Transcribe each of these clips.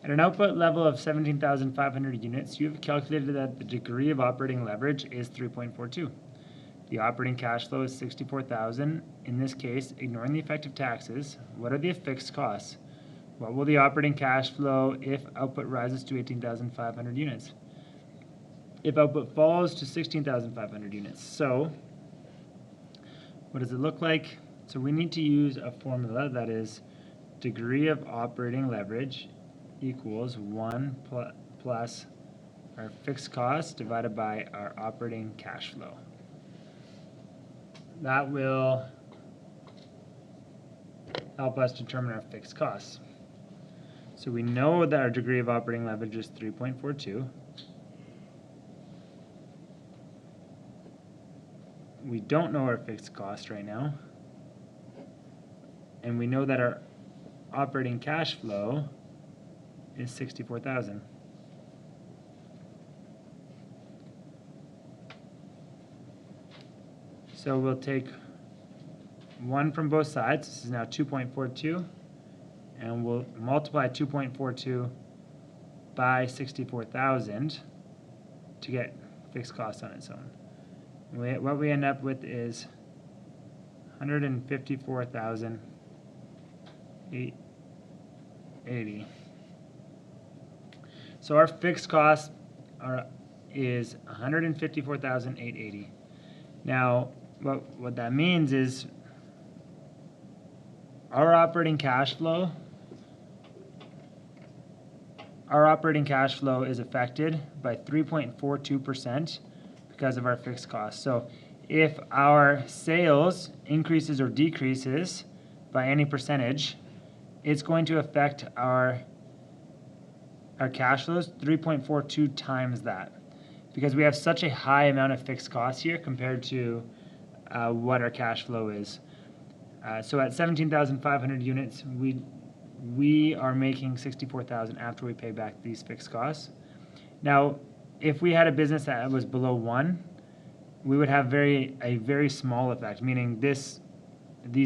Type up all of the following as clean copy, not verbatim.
At an output level of 17,500 units, you have calculated that the degree of operating leverage is 3.42. The operating cash flow is 64,000. In this case, ignoring the effective taxes, what are the fixed costs? What will the operating cash flow if output rises to 18,500 units? If output falls to 16,500 units. So, what does it look like? So we need to use a formula that is degree of operating leverage equals 1 plus our fixed cost divided by our operating cash flow. That will help us determine our fixed costs. So we know that our degree of operating leverage is 3.42. We don't know our fixed cost right now. And we know that our operating cash flow is 64,000. So we'll take 1 from both sides. This is now 2.42. And we'll multiply 2.42 by 64,000 to get fixed cost on its own. What we end up with is 154,880. So our fixed cost is 154,880. Now, what that means is our operating cash flow is affected by 3.42% because of our fixed costs. So if our sales increases or decreases by any percentage, it's going to affect our cash flows 3.42 times that, because we have such a high amount of fixed costs here compared to what our cash flow is. So at 17,500 units, we are making 64,000 after we pay back these fixed costs. Now, if we had a business that was below 1, we would have a very small effect, meaning these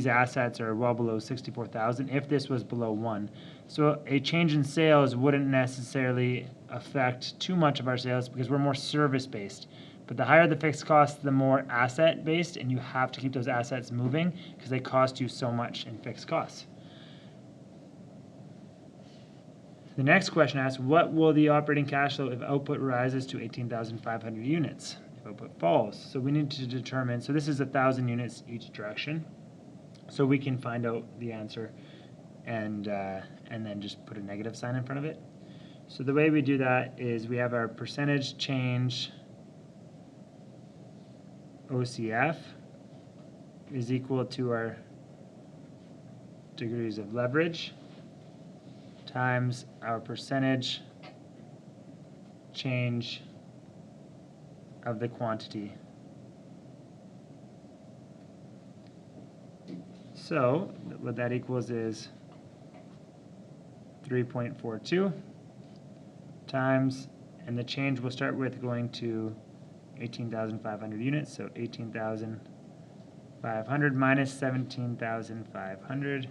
assets are well below 64,000 if this was below 1. So a change in sales wouldn't necessarily affect too much of our sales because we're more service-based. But the higher the fixed cost, the more asset-based, and you have to keep those assets moving because they cost you so much in fixed costs. The next question asks, what will the operating cash flow if output rises to 18,500 units? If output falls. So we need to determine, so this is 1,000 units each direction. So we can find out the answer and then just put a negative sign in front of it. So the way we do that is we have our percentage change OCF is equal to our degrees of leverage times our percentage change of the quantity. So what that equals is 3.42 times, and the change we'll start with going to 18,500 units, so 18,500 minus 17,500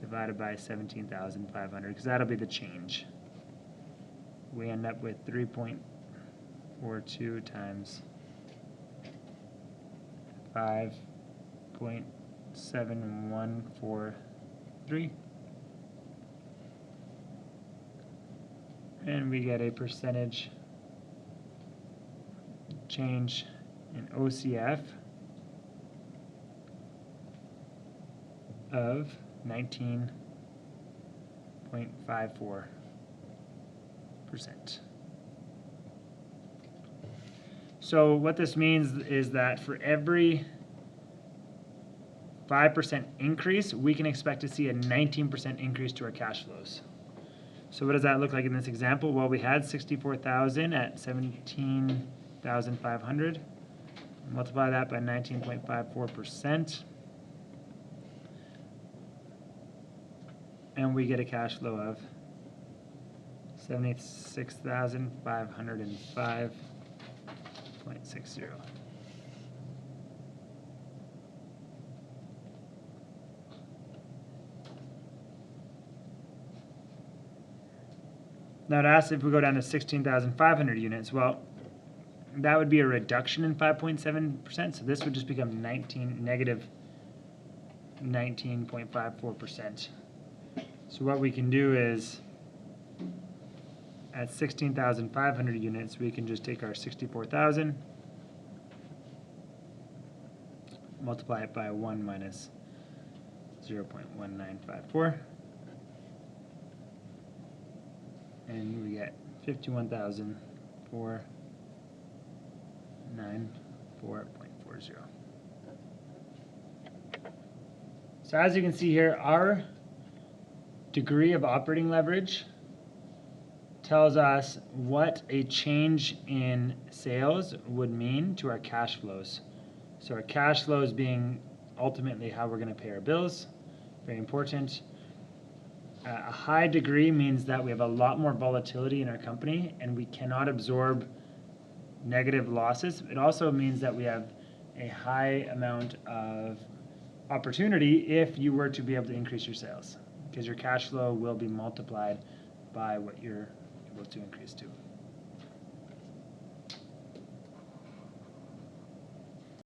divided by 17,500, because that'll be the change. We end up with 3.42 times 5.7143, and we get a percentage change in OCF of 19.54%. So what this means is that for every 5% increase, we can expect to see a 19% increase to our cash flows. So what does that look like in this example? Well, we had 64,000 at 17,500. Multiply that by 19.54%. And we get a cash flow of 76,505.60. Now it asks if we go down to 16,500 units. Well, that would be a reduction in 5.7%. So this would just become negative 19.54%. So what we can do is, at 16,500 units, we can just take our 64,000, multiply it by 1 minus 0.1954, and we get 51,494.40. So as you can see here, our degree of operating leverage tells us what a change in sales would mean to our cash flows. So our cash flows being ultimately how we're going to pay our bills, very important. A high degree means that we have a lot more volatility in our company and we cannot absorb negative losses. It also means that we have a high amount of opportunity if you were to be able to increase your sales, because your cash flow will be multiplied by what you're able to increase to.